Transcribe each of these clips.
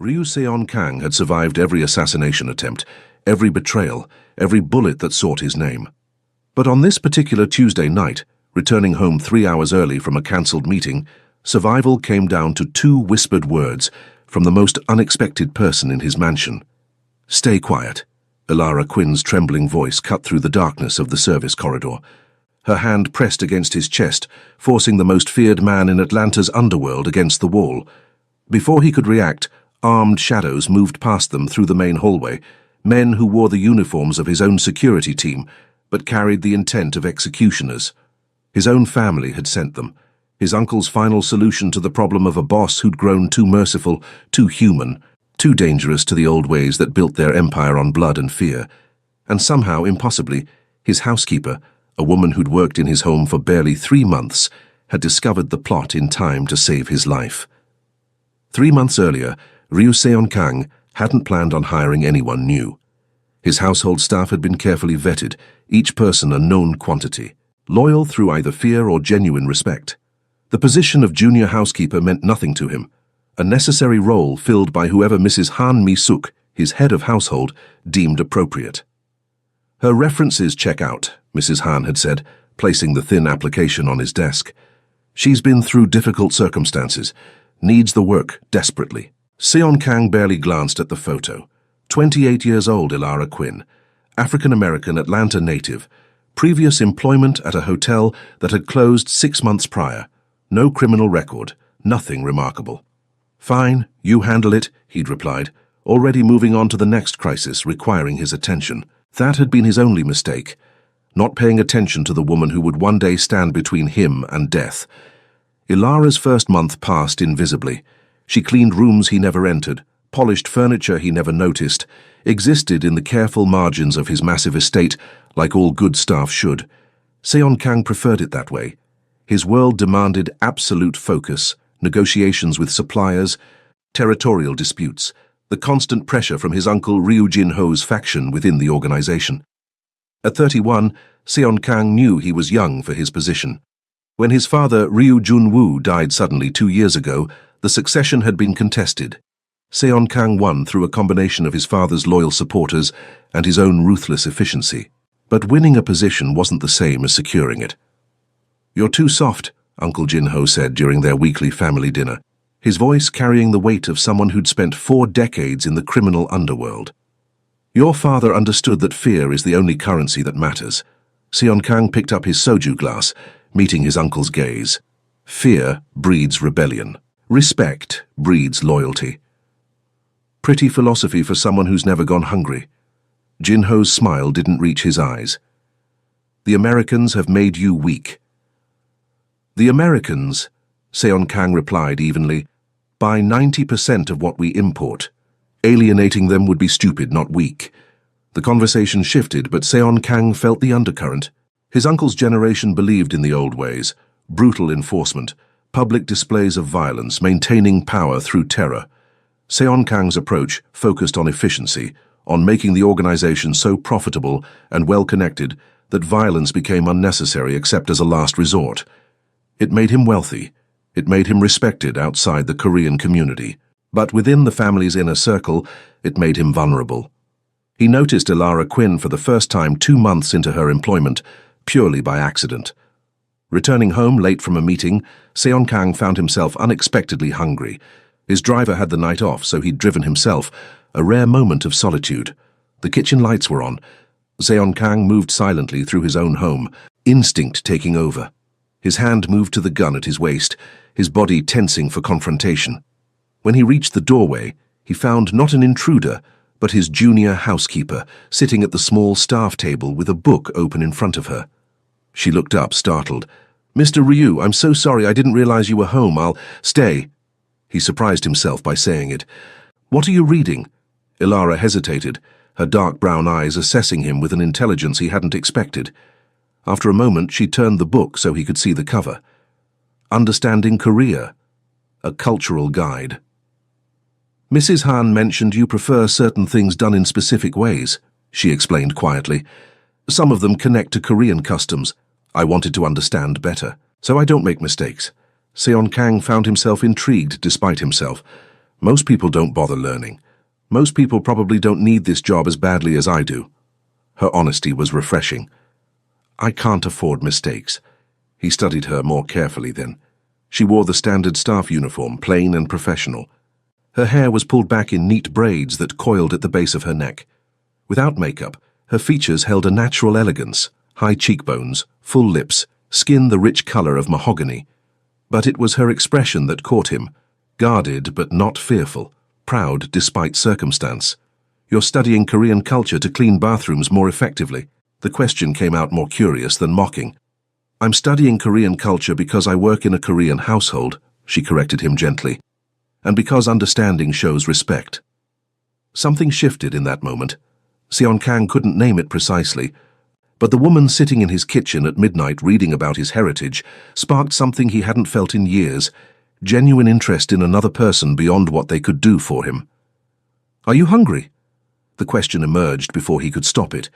Ryu Seon-kang had survived every assassination attempt, every betrayal, every bullet that sought his name. But on this particular Tuesday night, returning home 3 hours early from a cancelled meeting, survival came down to 2 whispered words from the most unexpected person in his mansion. "Stay quiet." Ilara Quinn's trembling voice cut through the darkness of the service corridor. Her hand pressed against his chest, forcing the most feared man in Atlanta's underworld against the wall. Before he could react, armed shadows moved past them through the main hallway, men who wore the uniforms of his own security team, but carried the intent of executioners. His own family had sent them, his uncle's final solution to the problem of a boss who'd grown too merciful, too human, too dangerous to the old ways that built their empire on blood and fear. And somehow, impossibly, his housekeeper, a woman who'd worked in his home for barely 3 months, had discovered the plot in time to save his life. 3 months earlier, Ryu Seon-kang hadn't planned on hiring anyone new. His household staff had been carefully vetted, each person a known quantity, loyal through either fear or genuine respect. The position of junior housekeeper meant nothing to him, a necessary role filled by whoever Mrs. Han Mi-suk, his head of household, deemed appropriate. "Her references check out," Mrs. Han had said, placing the thin application on his desk. "She's been through difficult circumstances, needs the work desperately." Seon-kang barely glanced at the photo. 28 years old Ilara Quinn, African-American Atlanta native, previous employment at a hotel that had closed 6 months prior. No criminal record, nothing remarkable. "Fine, you handle it," he'd replied, already moving on to the next crisis requiring his attention. That had been his only mistake, not paying attention to the woman who would one day stand between him and death. Ilara's first month passed invisibly. She cleaned rooms he never entered, polished furniture he never noticed, existed in the careful margins of his massive estate like all good staff should. Seon-kang preferred it that way. His world demanded absolute focus, negotiations with suppliers, territorial disputes, the constant pressure from his uncle Ryu Jin-ho's faction within the organization. At 31, Seon-kang knew he was young for his position. When his father Ryu Jun-woo died suddenly 2 years ago, the succession had been contested. Seon-kang won through a combination of his father's loyal supporters and his own ruthless efficiency. But winning a position wasn't the same as securing it. "You're too soft," Uncle Jin-ho said during their weekly family dinner, his voice carrying the weight of someone who'd spent 4 decades in the criminal underworld. "Your father understood that fear is the only currency that matters." Seon-kang picked up his soju glass, meeting his uncle's gaze. "Fear breeds rebellion. Respect breeds loyalty." Pretty philosophy for someone who's never gone hungry. Jin-ho's smile didn't reach his eyes. "The Americans have made you weak." "The Americans," Seon-kang replied evenly, "buy 90% of what we import. Alienating them would be stupid, not weak." The conversation shifted, but Seon-kang felt the undercurrent. His uncle's generation believed in the old ways, brutal enforcement, public displays of violence, maintaining power through terror. Seon-kang's approach focused on efficiency, on making the organization so profitable and well-connected that violence became unnecessary except as a last resort. It made him wealthy. It made him respected outside the Korean community. But within the family's inner circle, it made him vulnerable. He noticed Ilara Quinn for the first time 2 months into her employment, purely by accident. Returning home late from a meeting, Seon-kang found himself unexpectedly hungry. His driver had the night off, so he'd driven himself, a rare moment of solitude. The kitchen lights were on. Seon-kang moved silently through his own home, instinct taking over. His hand moved to the gun at his waist, his body tensing for confrontation. When he reached the doorway, he found not an intruder, but his junior housekeeper, sitting at the small staff table with a book open in front of her. She looked up, startled. "Mr. Ryu, I'm so sorry, I didn't realize you were home. I'll stay." He surprised himself by saying it. "What are you reading?" Ilara hesitated, her dark brown eyes assessing him with an intelligence he hadn't expected. After a moment, she turned the book so he could see the cover. "Understanding Korea, a cultural guide." "Mrs. Han mentioned you prefer certain things done in specific ways," she explained quietly. "Some of them connect to Korean customs. I wanted to understand better, so I don't make mistakes." Seon-kang found himself intrigued despite himself. Most people don't bother learning. Most people probably don't need this job as badly as I do. Her honesty was refreshing. I can't afford mistakes. He studied her more carefully then. She wore the standard staff uniform, plain and professional. Her hair was pulled back in neat braids that coiled at the base of her neck. Without makeup, her features held a natural elegance, high cheekbones, full lips, skin the rich color of mahogany. But it was her expression that caught him, guarded but not fearful, proud despite circumstance. You're studying Korean culture to clean bathrooms more effectively. The question came out more curious than mocking. I'm studying Korean culture because I work in a Korean household, she corrected him gently, and because understanding shows respect. Something shifted in that moment. Seon-kang couldn't name it precisely, but the woman sitting in his kitchen at midnight reading about his heritage sparked something he hadn't felt in years, genuine interest in another person beyond what they could do for him. Are you hungry? The question emerged before he could stop it.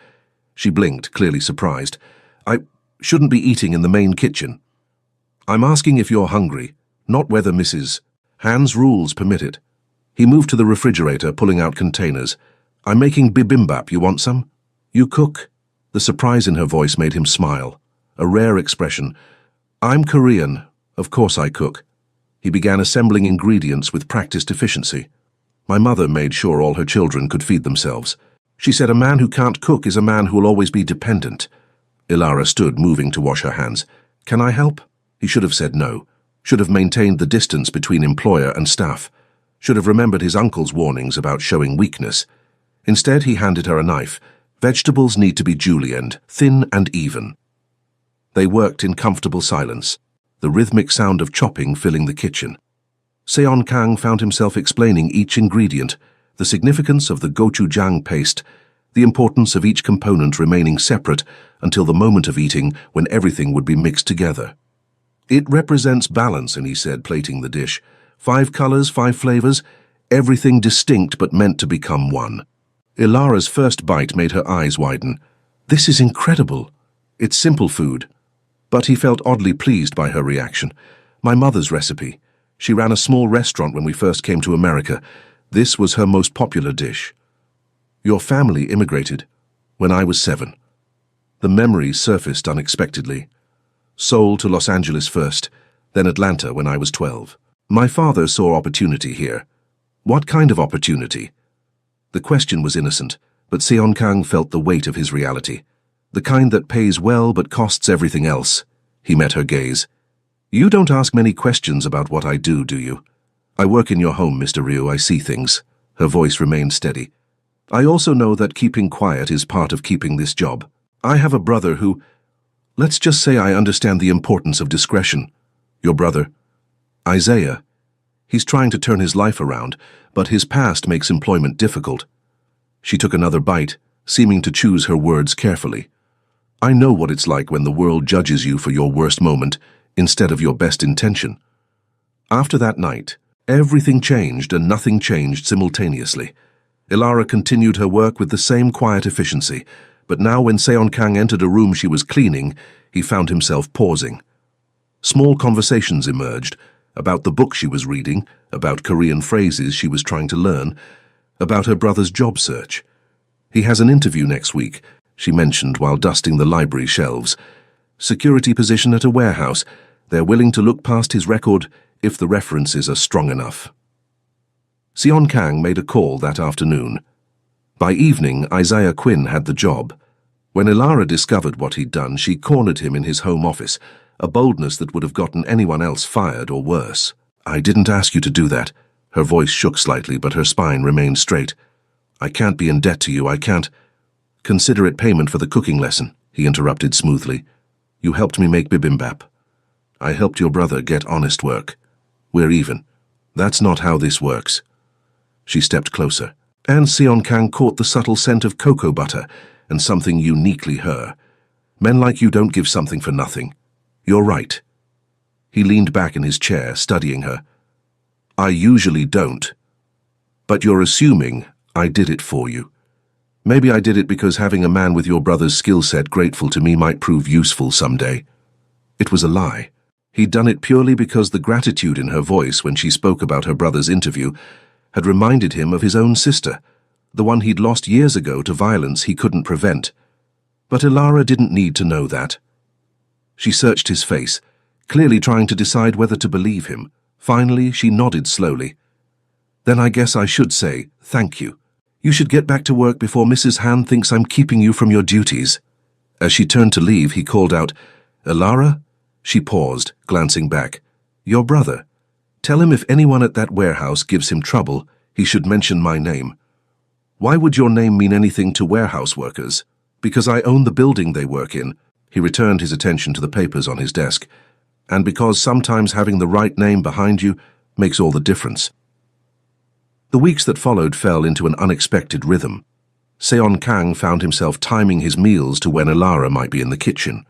She blinked, clearly surprised. I shouldn't be eating in the main kitchen. I'm asking if you're hungry, not whether Mrs. Han's rules permit it. He moved to the refrigerator, pulling out containers. I'm making bibimbap, you want some? You cook? The surprise in her voice made him smile. A rare expression. I'm Korean. Of course I cook. He began assembling ingredients with practiced efficiency. My mother made sure all her children could feed themselves. She said a man who can't cook is a man who will always be dependent. Ilara stood, moving to wash her hands. Can I help? He should have said no. Should have maintained the distance between employer and staff. Should have remembered his uncle's warnings about showing weakness. Instead, he handed her a knife. Vegetables need to be julienned, thin and even. They worked in comfortable silence, the rhythmic sound of chopping filling the kitchen. Seon-kang found himself explaining each ingredient, the significance of the gochujang paste, the importance of each component remaining separate until the moment of eating when everything would be mixed together. It represents balance, and he said, plating the dish. 5 colors, 5 flavors, everything distinct but meant to become one. Ilara's first bite made her eyes widen. This is incredible. It's simple food. But he felt oddly pleased by her reaction. My mother's recipe. She ran a small restaurant when we first came to America. This was her most popular dish. Your family immigrated when I was 7. The memory surfaced unexpectedly. Seoul to Los Angeles first, then Atlanta when I was 12. My father saw opportunity here. What kind of opportunity? The question was innocent, but Seon-kang felt the weight of his reality. The kind that pays well but costs everything else. He met her gaze. You don't ask many questions about what I do you? I work in your home, Mr. Ryu. I see things. Her voice remained steady. I also know that keeping quiet is part of keeping this job. I have a brother who... Let's just say I understand the importance of discretion. Your brother? Isaiah. He's trying to turn his life around, but his past makes employment difficult. She took another bite, seeming to choose her words carefully. I know what it's like when the world judges you for your worst moment instead of your best intention. After that night, everything changed and nothing changed simultaneously. Ilara continued her work with the same quiet efficiency, but now when Seon-kang entered a room she was cleaning, he found himself pausing. Small conversations emerged, about the book she was reading, about Korean phrases she was trying to learn, about her brother's job search. He has an interview next week, she mentioned while dusting the library shelves. Security position at a warehouse. They're willing to look past his record if the references are strong enough. Seon-kang made a call that afternoon. By evening, Isaiah Quinn had the job. When Ilara discovered what he'd done, she cornered him in his home office, a boldness that would have gotten anyone else fired or worse. I didn't ask you to do that. Her voice shook slightly, but her spine remained straight. I can't be in debt to you, I can't. Consider it payment for the cooking lesson, he interrupted smoothly. You helped me make bibimbap. I helped your brother get honest work. We're even. That's not how this works. She stepped closer, and Seon-kang caught the subtle scent of cocoa butter and something uniquely her. Men like you don't give something for nothing. You're right. He leaned back in his chair, studying her. I usually don't. But you're assuming I did it for you. Maybe I did it because having a man with your brother's skill set grateful to me might prove useful someday. It was a lie. He'd done it purely because the gratitude in her voice when she spoke about her brother's interview had reminded him of his own sister, the one he'd lost years ago to violence he couldn't prevent. But Ilara didn't need to know that. She searched his face, clearly trying to decide whether to believe him. Finally, she nodded slowly. "Then I guess I should say thank you. You should get back to work before Mrs. Han thinks I'm keeping you from your duties." As she turned to leave, he called out, "Ilara?" She paused, glancing back. "Your brother. Tell him if anyone at that warehouse gives him trouble, he should mention my name." "Why would your name mean anything to warehouse workers?" "Because I own the building they work in." He returned his attention to the papers on his desk. "And because sometimes having the right name behind you makes all the difference." The weeks that followed fell into an unexpected rhythm. Seon Kang found himself timing his meals to when Ilara might be in the kitchen.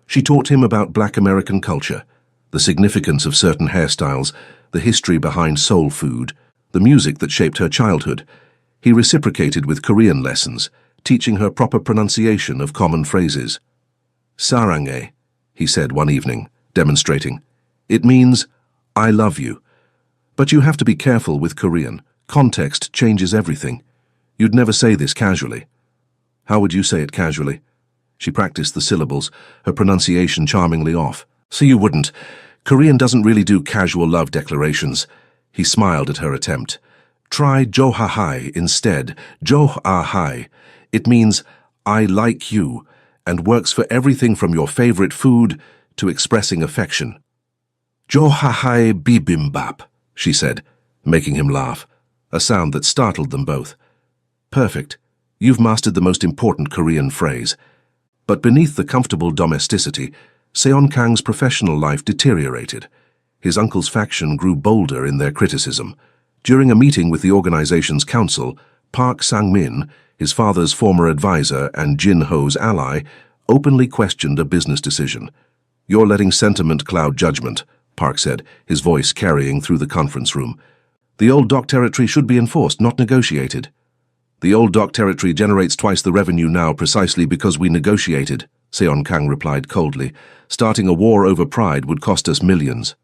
She taught him about Black American culture, the significance of certain hairstyles, the history behind soul food, the music that shaped her childhood. He reciprocated with Korean lessons, teaching her proper pronunciation of common phrases. "Sarange," he said one evening, demonstrating. "It means, I love you. But you have to be careful with Korean. Context changes everything. You'd never say this casually." "How would you say it casually?" She practiced the syllables, her pronunciation charmingly off. "So you wouldn't. Korean doesn't really do casual love declarations." He smiled at her attempt. "Try Johahai instead. Johahai. It means, I like you, and works for everything from your favorite food to expressing affection." "Johahai bibimbap," she said, making him laugh, a sound that startled them both. "Perfect. You've mastered the most important Korean phrase." But beneath the comfortable domesticity, Seon Kang's professional life deteriorated. His uncle's faction grew bolder in their criticism. During a meeting with the organization's council, Park Sang-min, his father's former advisor and Jin Ho's ally, openly questioned a business decision. "You're letting sentiment cloud judgment," Park said, his voice carrying through the conference room. "The old dock territory should be enforced, not negotiated." "The old dock territory generates twice the revenue now precisely because we negotiated," Seon Kang replied coldly. "Starting a war over pride would cost us millions."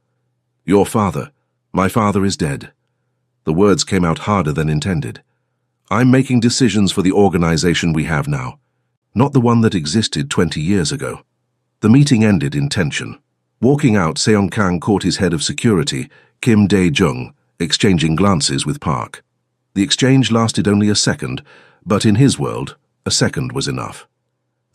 "Your father. My father is dead." The words came out harder than intended. "I'm making decisions for the organization we have now, not the one that existed 20 years ago." The meeting ended in tension. Walking out, Seon Kang caught his head of security, Kim Dae-jung, exchanging glances with Park. The exchange lasted only a second, but in his world, a second was enough.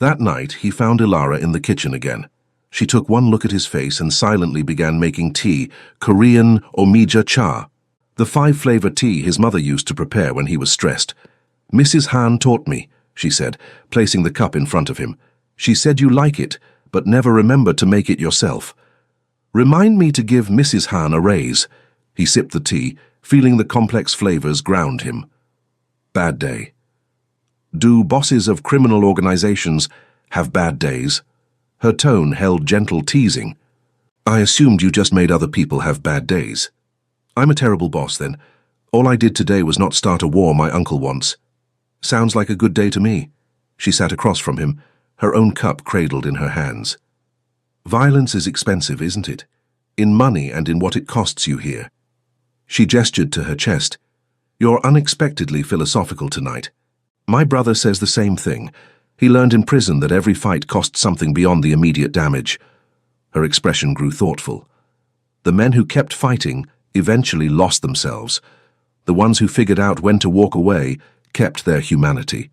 That night, he found Ilara in the kitchen again. She took one look at his face and silently began making tea, Korean omija cha, the 5-flavor tea his mother used to prepare when he was stressed. "Mrs. Han taught me," she said, placing the cup in front of him. "She said you like it, but never remember to make it yourself." "Remind me to give Mrs. Han a raise." He sipped the tea, feeling the complex flavors ground him. Bad day. Do bosses of criminal organizations have bad days? Her tone held gentle teasing. "I assumed you just made other people have bad days." "I'm a terrible boss, then. All I did today was not start a war my uncle wants." "Sounds like a good day to me." She sat across from him, her own cup cradled in her hands. "Violence is expensive, isn't it? In money and in what it costs you here." She gestured to her chest. "You're unexpectedly philosophical tonight. My brother says the same thing. He learned in prison that every fight costs something beyond the immediate damage." Her expression grew thoughtful. "The men who kept fighting eventually lost themselves. The ones who figured out when to walk away kept their humanity."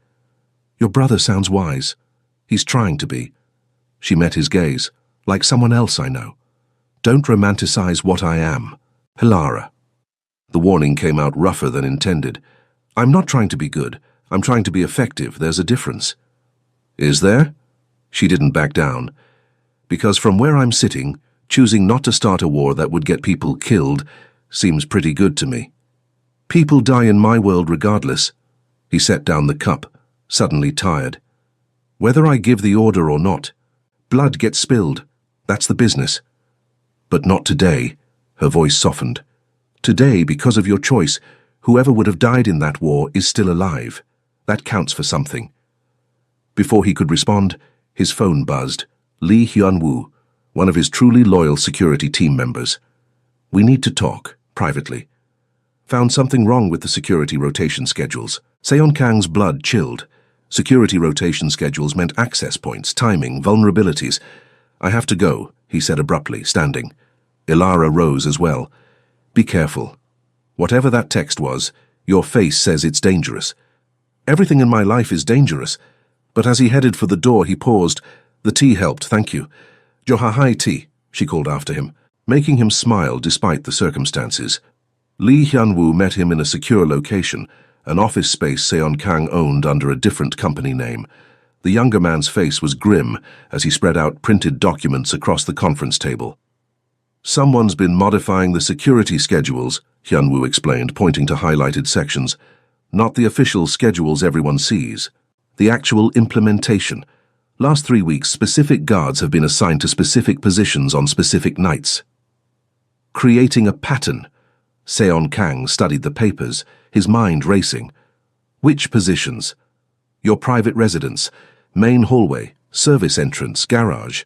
"Your brother sounds wise. He's trying to be." She met his gaze. "Like someone else I know. Don't romanticize what I am. Ilara." The warning came out rougher than intended. "I'm not trying to be good. I'm trying to be effective. There's a difference." "Is there?" She didn't back down. "Because from where I'm sitting, choosing not to start a war that would get people killed seems pretty good to me. People die in my world regardless." He set down the cup, suddenly tired. "Whether I give the order or not, blood gets spilled. That's the business." "But not today," her voice softened. "Today, because of your choice, whoever would have died in that war is still alive. That counts for something." Before he could respond, his phone buzzed. Lee Hyun-woo, one of his truly loyal security team members. "We need to talk, privately." Found something wrong with the security rotation schedules. Seon Kang's blood chilled. Security rotation schedules meant access points, timing, vulnerabilities. I have to go, he said abruptly, standing. Ilara rose as well. Be careful. Whatever that text was, your face says it's dangerous. Everything in my life is dangerous. But as he headed for the door, he paused. The tea helped, thank you. Johahai tea, she called after him, making him smile despite the circumstances. Lee Hyun-woo met him in a secure location, an office space Seon Kang owned under a different company name. The younger man's face was grim as he spread out printed documents across the conference table. Someone's been modifying the security schedules, Hyun-woo explained, pointing to highlighted sections. Not the official schedules everyone sees. The actual implementation. Last 3 weeks, specific guards have been assigned to specific positions on specific nights. Creating a pattern. Seon Kang studied the papers, his mind racing. Which positions? Your private residence, main hallway, service entrance, garage.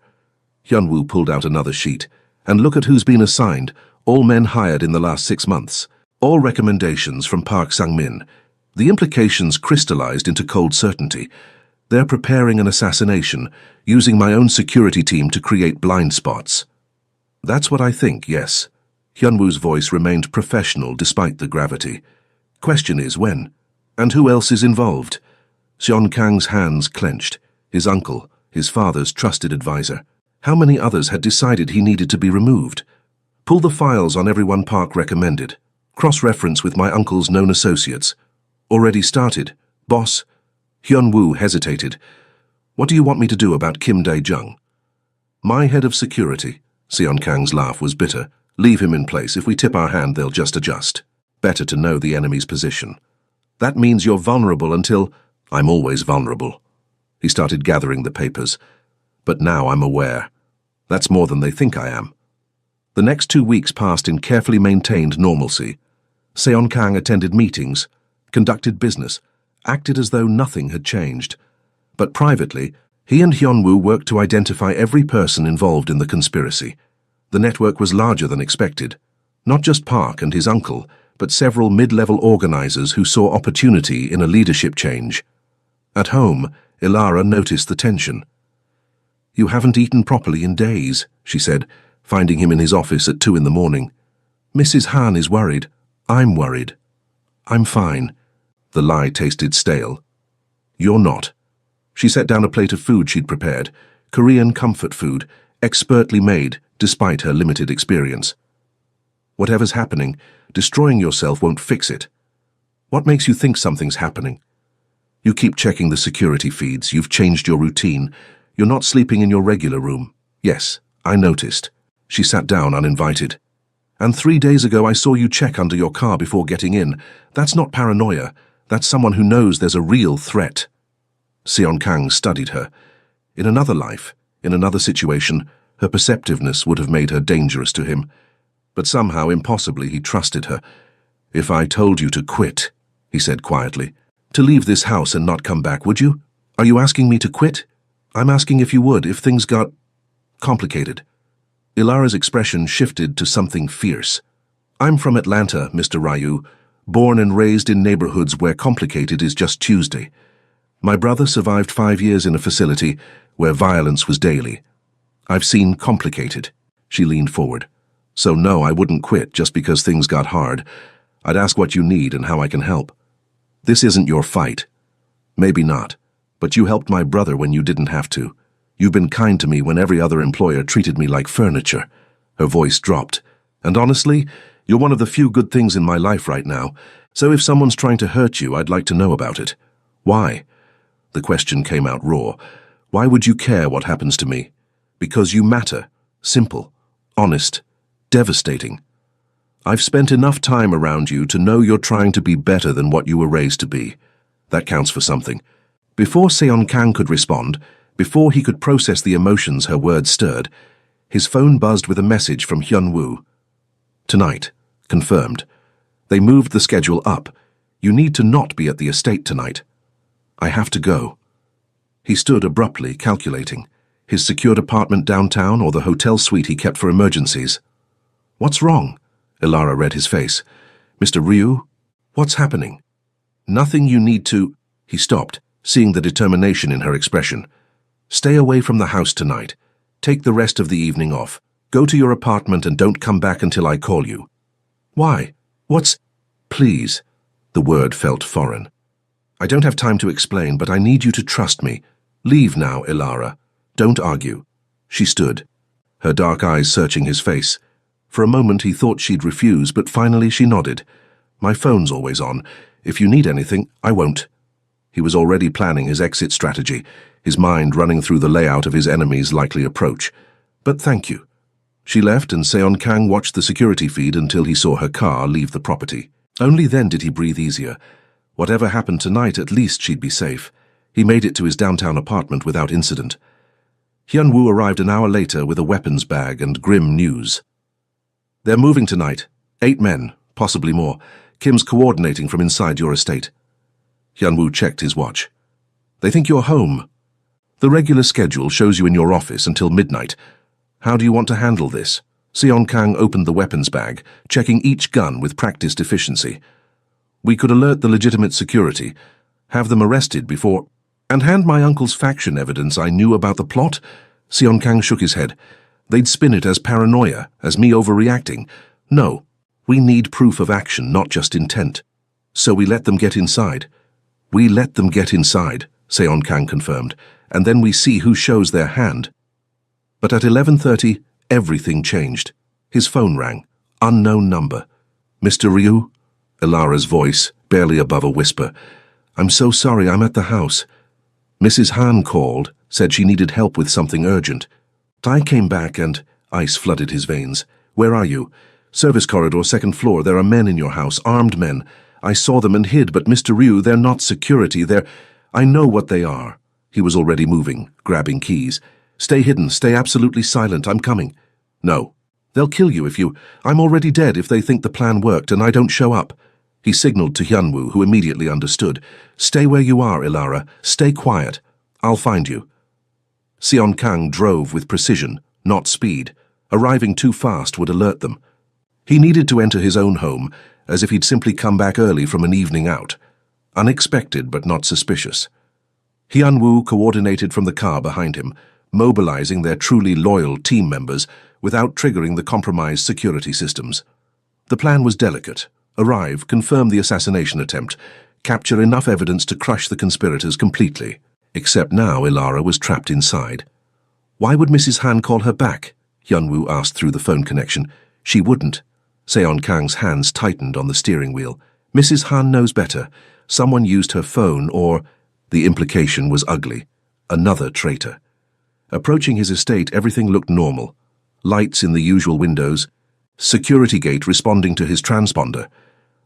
Hyun-woo pulled out another sheet. And look at who's been assigned, all men hired in the last 6 months. All recommendations from Park Sang-min. The implications crystallized into cold certainty. They're preparing an assassination, using my own security team to create blind spots. That's what I think, yes. Hyun-woo's voice remained professional despite the gravity. Question is when? And who else is involved? Seon Kang's hands clenched. His uncle, his father's trusted advisor. How many others had decided he needed to be removed? Pull the files on everyone Park recommended. Cross-reference with my uncle's known associates. Already started. Boss? Hyun-woo hesitated. What do you want me to do about Kim Dae-jung? My head of security. Seon Kang's laugh was bitter. Leave him in place. If we tip our hand, they'll just adjust. Better to know the enemy's position. That means you're vulnerable until... I'm always vulnerable. He started gathering the papers. But now I'm aware. That's more than they think I am. The next 2 weeks passed in carefully maintained normalcy. Seon Kang attended meetings, conducted business, acted as though nothing had changed. But privately, he and Hyun-woo worked to identify every person involved in the conspiracy. The network was larger than expected. Not just Park and his uncle, but several mid-level organizers who saw opportunity in a leadership change. At home, Ilara noticed the tension. You haven't eaten properly in days, she said, finding him in his office at 2 in the morning. Mrs. Han is worried. I'm worried. I'm fine. The lie tasted stale. You're not. She set down a plate of food she'd prepared, Korean comfort food, expertly made, despite her limited experience. Whatever's happening, destroying yourself won't fix it. What makes you think something's happening? You keep checking the security feeds, you've changed your routine, you're not sleeping in your regular room. Yes, I noticed. She sat down uninvited. And 3 days ago I saw you check under your car before getting in. That's not paranoia, that's someone who knows there's a real threat. Seon Kang studied her. In another life, in another situation, her perceptiveness would have made her dangerous to him. But somehow, impossibly, he trusted her. If I told you to quit, he said quietly, to leave this house and not come back, would you? Are you asking me to quit? I'm asking if you would, if things got complicated. Ilara's expression shifted to something fierce. I'm from Atlanta, Mr. Ryu, born and raised in neighborhoods where complicated is just Tuesday. My brother survived 5 years in a facility where violence was daily. I've seen complicated. She leaned forward. So no, I wouldn't quit just because things got hard. I'd ask what you need and how I can help. This isn't your fight. Maybe not, but you helped my brother when you didn't have to. You've been kind to me when every other employer treated me like furniture. Her voice dropped. And honestly, you're one of the few good things in my life right now, so if someone's trying to hurt you, I'd like to know about it. Why? The question came out raw. Why would you care what happens to me? Because you matter. Simple. Honest. Devastating. I've spent enough time around you to know you're trying to be better than what you were raised to be. That counts for something. Before Seon Kang could respond, before he could process the emotions her words stirred, his phone buzzed with a message from Hyun-woo. Tonight. Confirmed. They moved the schedule up. You need to not be at the estate tonight. I have to go. He stood abruptly, calculating. His secured apartment downtown or the hotel suite he kept for emergencies. What's wrong? Ilara read his face. Mr. Ryu? What's happening? Nothing you need to... He stopped, seeing the determination in her expression. Stay away from the house tonight. Take the rest of the evening off. Go to your apartment and don't come back until I call you. Why? What's... Please. The word felt foreign. I don't have time to explain, but I need you to trust me. Leave now, Ilara. Don't argue. She stood, her dark eyes searching his face. For a moment he thought she'd refuse, but finally she nodded. My phone's always on. If you need anything, I won't. He was already planning his exit strategy, his mind running through the layout of his enemy's likely approach. But thank you. She left, and Seon Kang watched the security feed until he saw her car leave the property. Only then did he breathe easier. Whatever happened tonight, at least she'd be safe. He made it to his downtown apartment without incident. Hyun-woo arrived an hour later with a weapons bag and grim news. They're moving tonight. 8 men, possibly more. Kim's coordinating from inside your estate. Hyun-woo checked his watch. They think you're home. The regular schedule shows you in your office until midnight. How do you want to handle this? Seon Kang opened the weapons bag, checking each gun with practiced efficiency. We could alert the legitimate security, have them arrested before... And hand my uncle's faction evidence I knew about the plot? Seon Kang shook his head. They'd spin it as paranoia, as me overreacting. No, we need proof of action, not just intent. So we let them get inside. We let them get inside, Seon Kang confirmed, and then we see who shows their hand. But at 11:30, everything changed. His phone rang. Unknown number. Mr. Ryu? Ilara's voice, barely above a whisper. I'm so sorry, I'm at the house. Mrs. Han called, said she needed help with something urgent. I came back and... Ice flooded his veins. Where are you? Service corridor, 2nd floor. There are men in your house, armed men. I saw them and hid, but Mr. Ryu, they're not security. I know what they are. He was already moving, grabbing keys. Stay hidden, stay absolutely silent, I'm coming. No. They'll kill you if you... I'm already dead if they think the plan worked and I don't show up. He signaled to Hyun-woo, who immediately understood. Stay where you are, Ilara. Stay quiet. I'll find you. Seon Kang drove with precision, not speed. Arriving too fast would alert them. He needed to enter his own home, as if he'd simply come back early from an evening out. Unexpected but not suspicious. Hyun-woo coordinated from the car behind him, mobilizing their truly loyal team members without triggering the compromised security systems. The plan was delicate. Arrive, confirm the assassination attempt, capture enough evidence to crush the conspirators completely. Except now Ilara was trapped inside. Why would Mrs. Han call her back? Hyun-woo asked through the phone connection. She wouldn't. Seon Kang's hands tightened on the steering wheel. Mrs. Han knows better. Someone used her phone or... The implication was ugly. Another traitor. Approaching his estate, everything looked normal. Lights in the usual windows. Security gate responding to his transponder.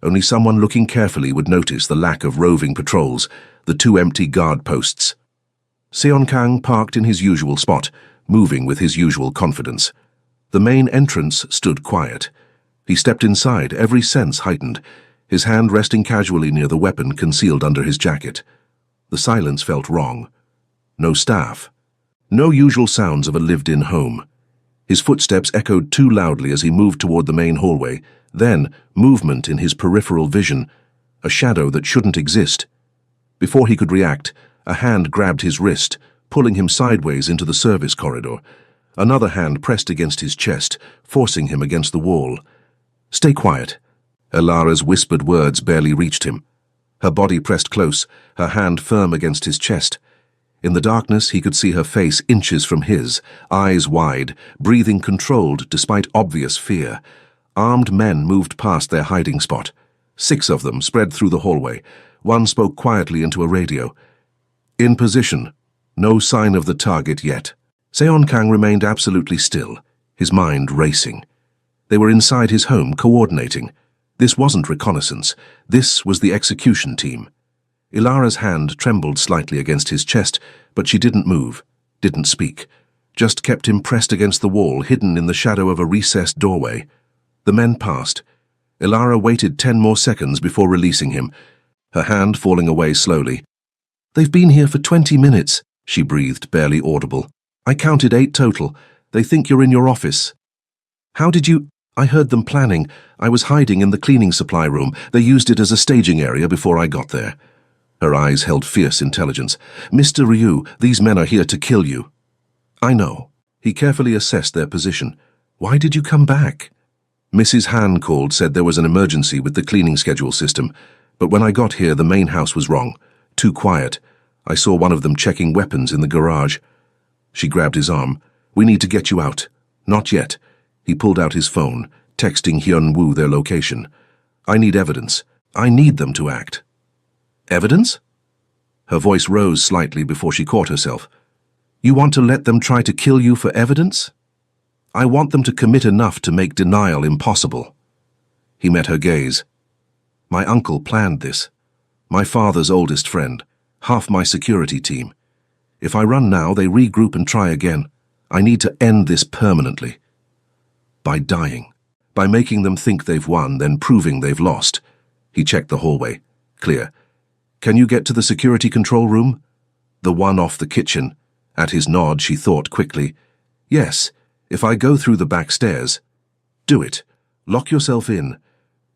Only someone looking carefully would notice the lack of roving patrols, the 2 empty guard posts. Seon Kang parked in his usual spot, moving with his usual confidence. The main entrance stood quiet. He stepped inside, every sense heightened, his hand resting casually near the weapon concealed under his jacket. The silence felt wrong. No staff. No usual sounds of a lived-in home. His footsteps echoed too loudly as he moved toward the main hallway. Then, movement in his peripheral vision, a shadow that shouldn't exist. Before he could react, a hand grabbed his wrist, pulling him sideways into the service corridor. Another hand pressed against his chest, forcing him against the wall. Stay quiet. Ilara's whispered words barely reached him. Her body pressed close, her hand firm against his chest. In the darkness, he could see her face inches from his, eyes wide, breathing controlled despite obvious fear. Armed men moved past their hiding spot. 6 of them spread through the hallway. One spoke quietly into a radio. In position. No sign of the target yet. Seon Kang remained absolutely still, his mind racing. They were inside his home, coordinating. This wasn't reconnaissance. This was the execution team. Ilara's hand trembled slightly against his chest, but she didn't move, didn't speak. Just kept him pressed against the wall, hidden in the shadow of a recessed doorway. The men passed. Ilara waited 10 more seconds before releasing him, her hand falling away slowly. They've been here for 20 minutes, she breathed, barely audible. I counted 8 total. They think you're in your office. How did you... I heard them planning. I was hiding in the cleaning supply room. They used it as a staging area before I got there. Her eyes held fierce intelligence. Mr. Ryu, these men are here to kill you. I know. He carefully assessed their position. Why did you come back? Mrs. Han called, said there was an emergency with the cleaning schedule system. But when I got here, the main house was wrong. Too quiet. I saw one of them checking weapons in the garage. She grabbed his arm. We need to get you out. Not yet. He pulled out his phone, texting Hyun-woo their location. I need evidence. I need them to act. Evidence? Her voice rose slightly before she caught herself. You want to let them try to kill you for evidence? I want them to commit enough to make denial impossible. He met her gaze. My uncle planned this. My father's oldest friend. Half my security team. If I run now, they regroup and try again. I need to end this permanently. By dying. By making them think they've won, then proving they've lost. He checked the hallway. Clear. Can you get to the security control room? The one off the kitchen. At his nod, she thought quickly. Yes, if I go through the back stairs. Do it. Lock yourself in.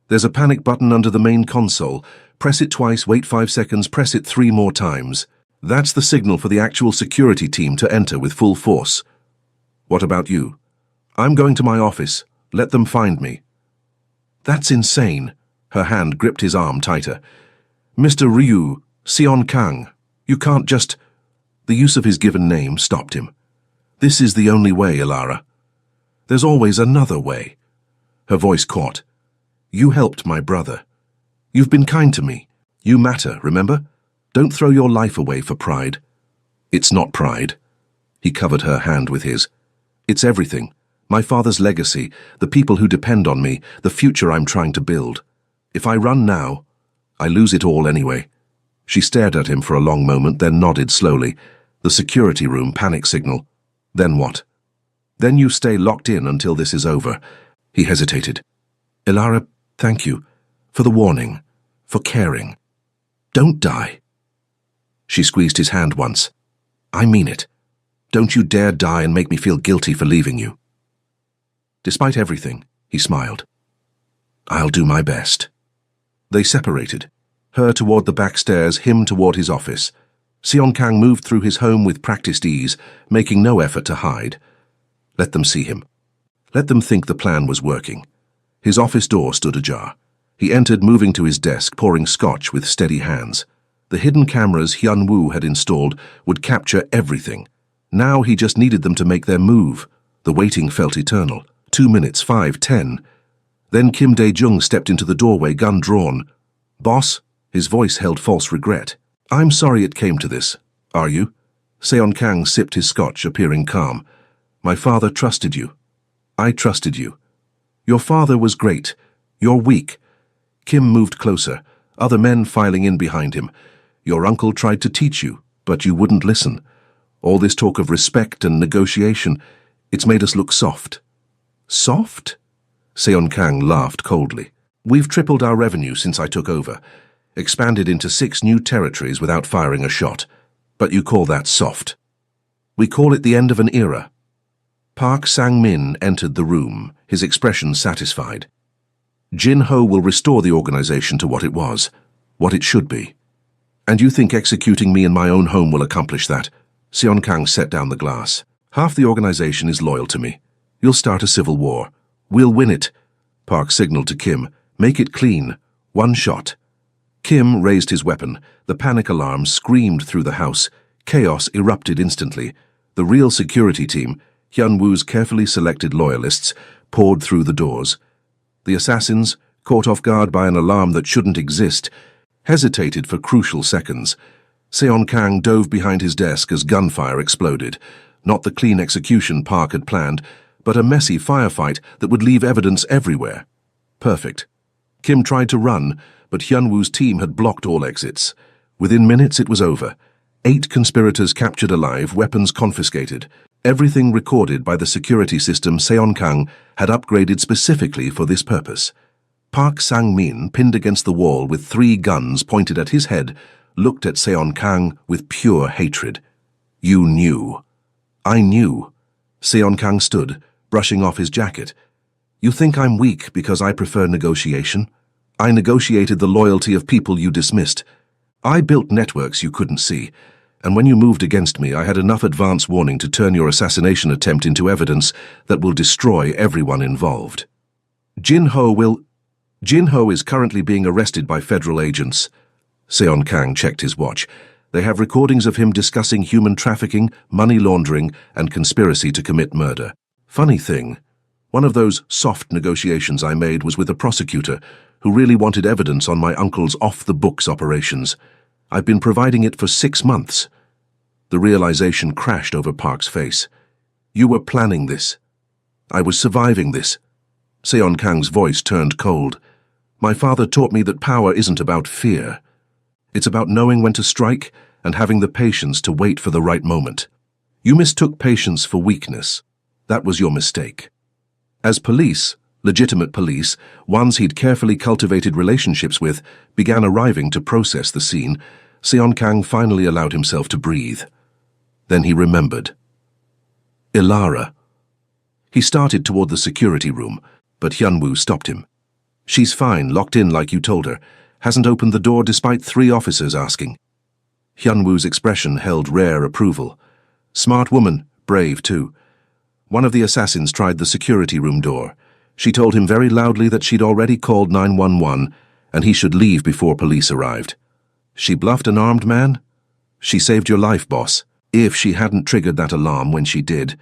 There's a panic button under the main console. Press it twice, wait 5 seconds, press it 3 more times. That's the signal for the actual security team to enter with full force. What about you? I'm going to my office. Let them find me. That's insane. Her hand gripped his arm tighter. Mr. Ryu, Seon Kang, you can't just... The use of his given name stopped him. This is the only way, Ilara. There's always another way. Her voice caught. You helped my brother. You've been kind to me. You matter, remember? Don't throw your life away for pride. It's not pride. He covered her hand with his. It's everything. My father's legacy, the people who depend on me, the future I'm trying to build. If I run now, I lose it all anyway. She stared at him for a long moment, then nodded slowly. The security room panic signal. Then what? Then you stay locked in until this is over. He hesitated. Ilara, thank you. For the warning. For caring. Don't die. She squeezed his hand once. I mean it. Don't you dare die and make me feel guilty for leaving you. Despite everything, he smiled. I'll do my best. They separated. Her toward the back stairs, him toward his office. Seon Kang moved through his home with practiced ease, making no effort to hide. Let them see him. Let them think the plan was working. His office door stood ajar. He entered, moving to his desk, pouring scotch with steady hands. The hidden cameras Hyun-woo had installed would capture everything. Now he just needed them to make their move. The waiting felt eternal. 2 minutes, 5, 10. Then Kim Dae-jung stepped into the doorway, gun drawn. Boss? His voice held false regret. I'm sorry it came to this. Are you? Seon Kang sipped his scotch, appearing calm. My father trusted you. I trusted you. Your father was great. You're weak. Kim moved closer, other men filing in behind him. Your uncle tried to teach you, but you wouldn't listen. All this talk of respect and negotiation, it's made us look soft. Soft? Seon Kang laughed coldly. We've tripled our revenue since I took over, expanded into 6 new territories without firing a shot. But you call that soft. We call it the end of an era. Park Sang-min entered the room, his expression satisfied. Jin-ho will restore the organization to what it was, what it should be. And you think executing me in my own home will accomplish that? Seon Kang set down the glass. Half the organization is loyal to me. You'll start a civil war. We'll win it. Park signaled to Kim. Make it clean. 1 shot. Kim raised his weapon. The panic alarm screamed through the house. Chaos erupted instantly. The real security team, Hyun-woo's carefully selected loyalists, poured through the doors. The assassins, caught off guard by an alarm that shouldn't exist, hesitated for crucial seconds. Seon Kang dove behind his desk as gunfire exploded. Not the clean execution Park had planned, but a messy firefight that would leave evidence everywhere. Perfect. Kim tried to run, but Hyun-woo's team had blocked all exits. Within minutes it was over. 8 conspirators captured alive, weapons confiscated. Everything recorded by the security system Seon Kang had upgraded specifically for this purpose. Park Sang-min, pinned against the wall with 3 guns pointed at his head, looked at Seon Kang with pure hatred. You knew. I knew. Seon Kang stood, brushing off his jacket. You think I'm weak because I prefer negotiation? I negotiated the loyalty of people you dismissed. I built networks you couldn't see, and when you moved against me, I had enough advance warning to turn your assassination attempt into evidence that will destroy everyone involved. Jinho is currently being arrested by federal agents. Seon Kang checked his watch. They have recordings of him discussing human trafficking, money laundering, and conspiracy to commit murder. Funny thing, one of those soft negotiations I made was with a prosecutor who really wanted evidence on my uncle's off-the-books operations. I've been providing it for 6 months. The realization crashed over Park's face. You were planning this. I was surviving this. Seon Kang's voice turned cold. My father taught me that power isn't about fear. It's about knowing when to strike and having the patience to wait for the right moment. You mistook patience for weakness. That was your mistake. As police, legitimate police, ones he'd carefully cultivated relationships with, began arriving to process the scene, Seon Kang finally allowed himself to breathe. Then he remembered. Ilara. He started toward the security room, but Hyunwoo stopped him. She's fine, locked in like you told her. Hasn't opened the door despite 3 officers asking. Hyunwoo's expression held rare approval. Smart woman, brave too. One of the assassins tried the security room door. She told him very loudly that she'd already called 911 and he should leave before police arrived. She bluffed an armed man? She saved your life, boss. If she hadn't triggered that alarm when she did,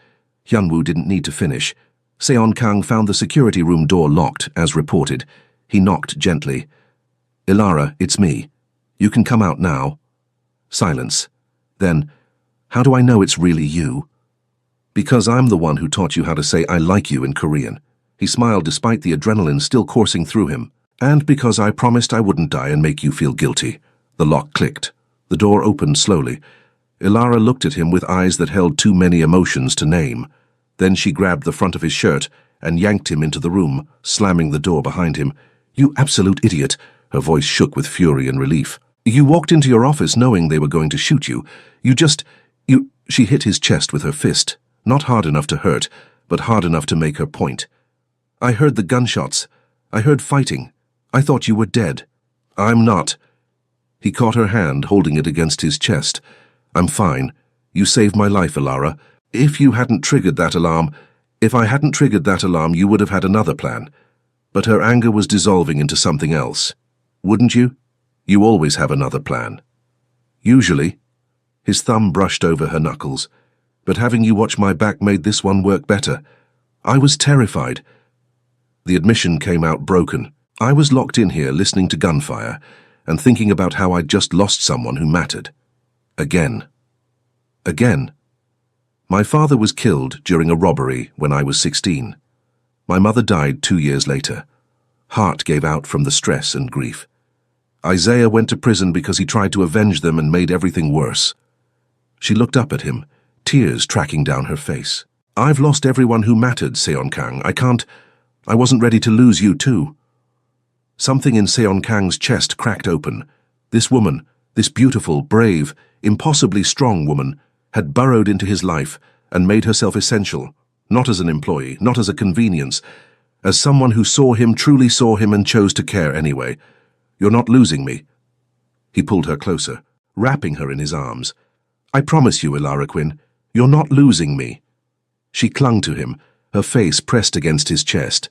Hyunwoo didn't need to finish. Seon Kang found the security room door locked, as reported. He knocked gently. Ilara, it's me. You can come out now. Silence. Then, how do I know it's really you? Because I'm the one who taught you how to say I like you in Korean. He smiled despite the adrenaline still coursing through him. And because I promised I wouldn't die and make you feel guilty. The lock clicked. The door opened slowly. Ilara looked at him with eyes that held too many emotions to name. Then she grabbed the front of his shirt and yanked him into the room, slamming the door behind him. You absolute idiot! Her voice shook with fury and relief. You walked into your office knowing they were going to shoot you. She hit his chest with her fist. Not hard enough to hurt, but hard enough to make her point. I heard the gunshots. I heard fighting. I thought you were dead. I'm not. He caught her hand, holding it against his chest. I'm fine. You saved my life, Ilara. If I hadn't triggered that alarm, you would have had another plan. But her anger was dissolving into something else. Wouldn't you? You always have another plan. Usually. His thumb brushed over her knuckles. But having you watch my back made this one work better. I was terrified. The admission came out broken. I was locked in here listening to gunfire and thinking about how I'd just lost someone who mattered. Again. My father was killed during a robbery when I was 16. My mother died 2 years later. Heart gave out from the stress and grief. Isaiah went to prison because he tried to avenge them and made everything worse. She looked up at him, tears tracking down her face. I've lost everyone who mattered, Seon Kang. I wasn't ready to lose you too. Something in Seon Kang's chest cracked open. This woman, this beautiful, brave, impossibly strong woman, had burrowed into his life and made herself essential, not as an employee, not as a convenience, as someone who truly saw him and chose to care anyway. You're not losing me. He pulled her closer, wrapping her in his arms. I promise you, Ilara Quinn, you're not losing me. She clung to him, her face pressed against his chest.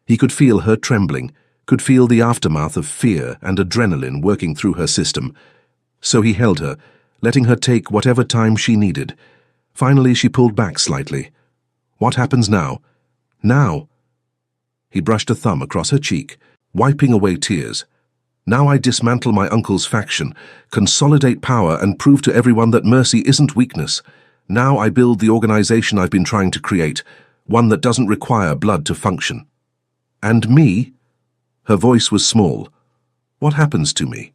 He could feel her trembling, could feel the aftermath of fear and adrenaline working through her system. So he held her, letting her take whatever time she needed. Finally, she pulled back slightly. What happens now? Now? He brushed a thumb across her cheek, wiping away tears. Now I dismantle my uncle's faction, consolidate power and prove to everyone that mercy isn't weakness. Now I build the organization I've been trying to create, one that doesn't require blood to function. And me? Her voice was small. What happens to me?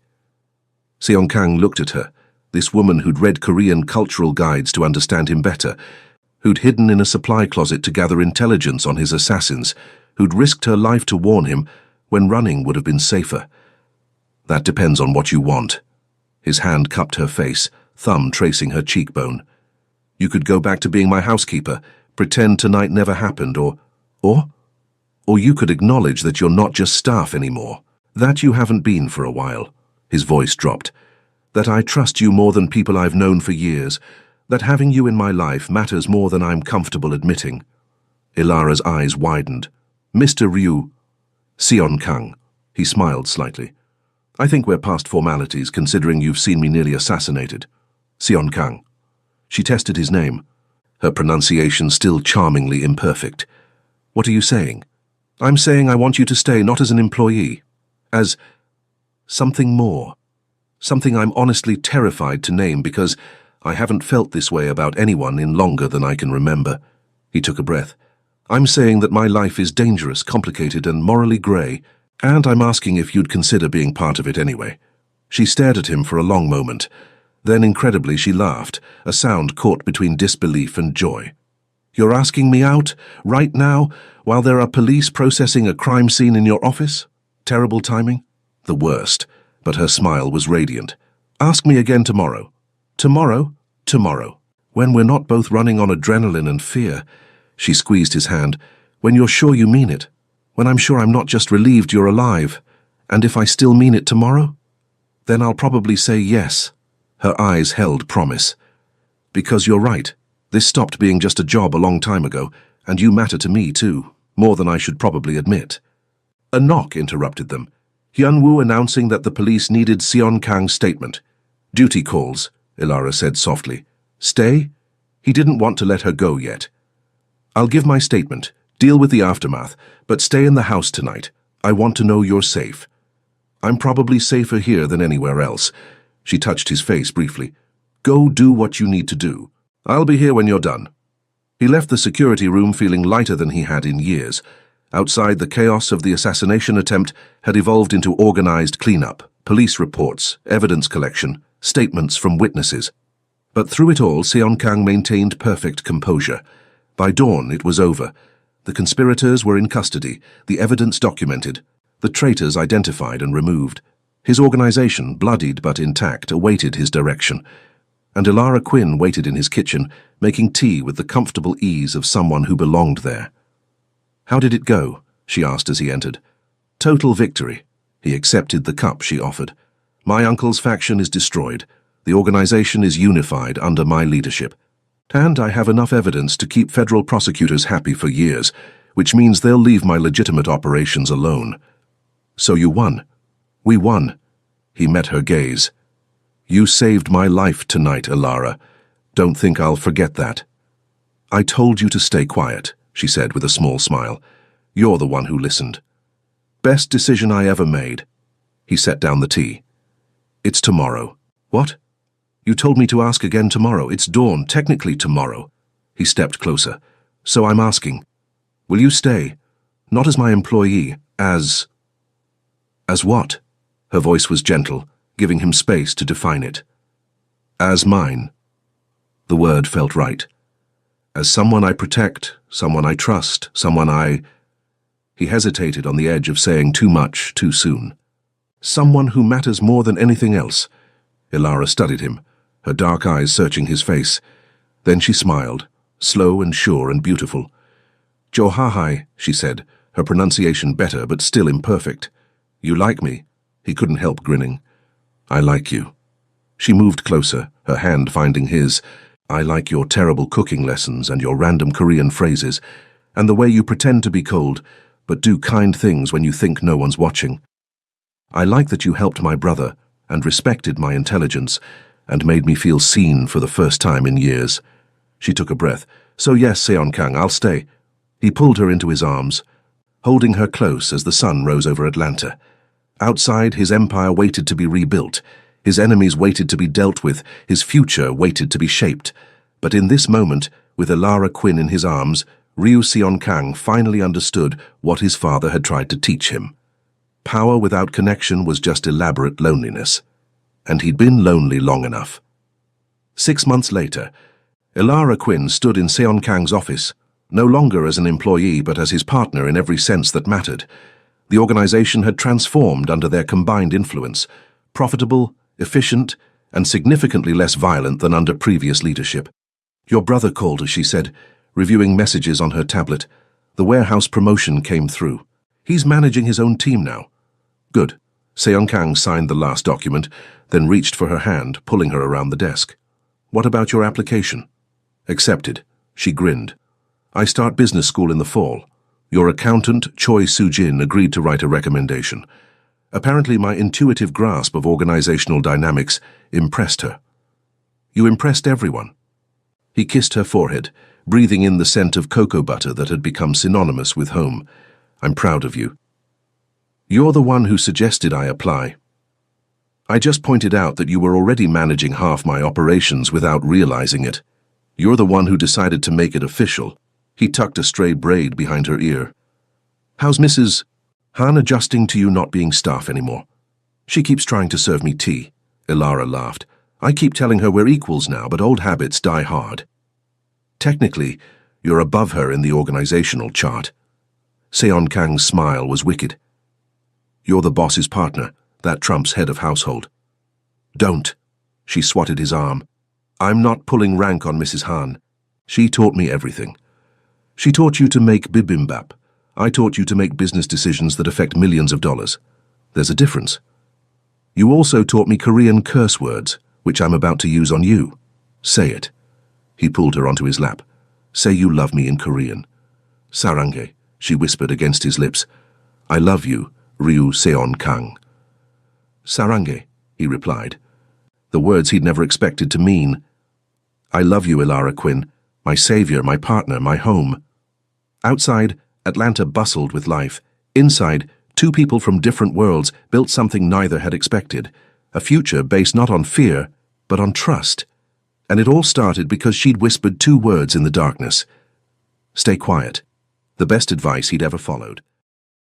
Seon Kang looked at her, this woman who'd read Korean cultural guides to understand him better, who'd hidden in a supply closet to gather intelligence on his assassins, who'd risked her life to warn him when running would have been safer. That depends on what you want. His hand cupped her face, thumb tracing her cheekbone. You could go back to being my housekeeper, pretend tonight never happened, or? Or you could acknowledge that you're not just staff anymore, that you haven't been for a while. His voice dropped. That I trust you more than people I've known for years, that having you in my life matters more than I'm comfortable admitting. Ilara's eyes widened. Mr. Ryu. Sion Kang. He smiled slightly. I think we're past formalities, considering you've seen me nearly assassinated. Sion Kang. She tested his name, her pronunciation still charmingly imperfect. What are you saying? I'm saying I want you to stay not as an employee, as something more. Something I'm honestly terrified to name because I haven't felt this way about anyone in longer than I can remember. He took a breath. I'm saying that my life is dangerous, complicated, and morally grey, and I'm asking if you'd consider being part of it anyway. She stared at him for a long moment. Then, incredibly, she laughed, a sound caught between disbelief and joy. You're asking me out, right now, while there are police processing a crime scene in your office? Terrible timing? The worst, but her smile was radiant. Ask me again tomorrow. Tomorrow? Tomorrow. When we're not both running on adrenaline and fear. She squeezed his hand. When you're sure you mean it. When I'm sure I'm not just relieved you're alive. And if I still mean it tomorrow? Then I'll probably say yes. Her eyes held promise. Because you're right. This stopped being just a job a long time ago, and you matter to me too, more than I should probably admit. A knock interrupted them. Hyunwoo announcing that the police needed Sion Kang's statement. Duty calls, Ilara said softly. Stay? He didn't want to let her go yet. I'll give my statement, deal with the aftermath, but stay in the house tonight. I want to know you're safe. I'm probably safer here than anywhere else. She touched his face briefly. Go do what you need to do. I'll be here when you're done. He left the security room feeling lighter than he had in years. Outside, the chaos of the assassination attempt had evolved into organized cleanup, police reports, evidence collection, statements from witnesses. But through it all, Sion Kang maintained perfect composure. By dawn, it was over. The conspirators were in custody, the evidence documented, the traitors identified and removed. His organization, bloodied but intact, awaited his direction. And Ilara Quinn waited in his kitchen, making tea with the comfortable ease of someone who belonged there. How did it go? She asked as he entered. Total victory. He accepted the cup she offered. My uncle's faction is destroyed. The organization is unified under my leadership. And I have enough evidence to keep federal prosecutors happy for years, which means they'll leave my legitimate operations alone. So you won. We won. He met her gaze. You saved my life tonight, Ilara. Don't think I'll forget that. I told you to stay quiet, she said with a small smile. You're the one who listened. Best decision I ever made. He set down the tea. It's tomorrow. What? You told me to ask again tomorrow. It's dawn, technically tomorrow. He stepped closer. So I'm asking. Will you stay? Not as my employee, as what? Her voice was gentle, giving him space to define it. As mine. The word felt right. As someone I protect, someone I trust, someone I... He hesitated on the edge of saying too much too soon. Someone who matters more than anything else. Ilara studied him, her dark eyes searching his face. Then she smiled, slow and sure and beautiful. Johahai, she said, her pronunciation better but still imperfect. You like me? He couldn't help grinning. I like you. She moved closer, her hand finding his. I like your terrible cooking lessons and your random Korean phrases, and the way you pretend to be cold, but do kind things when you think no one's watching. I like that you helped my brother and respected my intelligence and made me feel seen for the first time in years. She took a breath. So yes, Sion Kang, I'll stay. He pulled her into his arms, holding her close as the sun rose over Atlanta. Outside, his empire waited to be rebuilt. His enemies waited to be dealt with. His future waited to be shaped. But in this moment, with Ilara Quinn in his arms, Ryu Sion Kang finally understood what his father had tried to teach him. Power without connection was just elaborate loneliness. And he'd been lonely long enough. 6 months later, Ilara Quinn stood in Sion Kang's office, no longer as an employee but as his partner in every sense that mattered. The organization had transformed under their combined influence, profitable, efficient, and significantly less violent than under previous leadership. Your brother called, she said, reviewing messages on her tablet. The warehouse promotion came through. He's managing his own team now. Good. Seon-kang signed the last document, then reached for her hand, pulling her around the desk. What about your application? Accepted. She grinned. I start business school in the fall. Your accountant, Choi Soo-jin, agreed to write a recommendation. Apparently my intuitive grasp of organizational dynamics impressed her. You impressed everyone. He kissed her forehead, breathing in the scent of cocoa butter that had become synonymous with home. I'm proud of you. You're the one who suggested I apply. I just pointed out that you were already managing half my operations without realizing it. You're the one who decided to make it official. He tucked a stray braid behind her ear. How's Mrs. Han adjusting to you not being staff anymore? She keeps trying to serve me tea. Ilara laughed. I keep telling her we're equals now, but old habits die hard. Technically, you're above her in the organizational chart. Seon-kang's smile was wicked. You're the boss's partner. That trumps head of household. Don't. She swatted his arm. I'm not pulling rank on Mrs. Han. She taught me everything. She taught you to make bibimbap. I taught you to make business decisions that affect millions of dollars. There's a difference. You also taught me Korean curse words, which I'm about to use on you. Say it. He pulled her onto his lap. Say you love me in Korean. Sarange, she whispered against his lips. I love you, Ryu Seon-kang. Sarange, he replied. The words he'd never expected to mean. I love you, Ilara Quinn, my savior, my partner, my home. Outside, Atlanta bustled with life. Inside, two people from different worlds built something neither had expected, a future based not on fear, but on trust. And it all started because she'd whispered two words in the darkness. Stay quiet. The best advice he'd ever followed.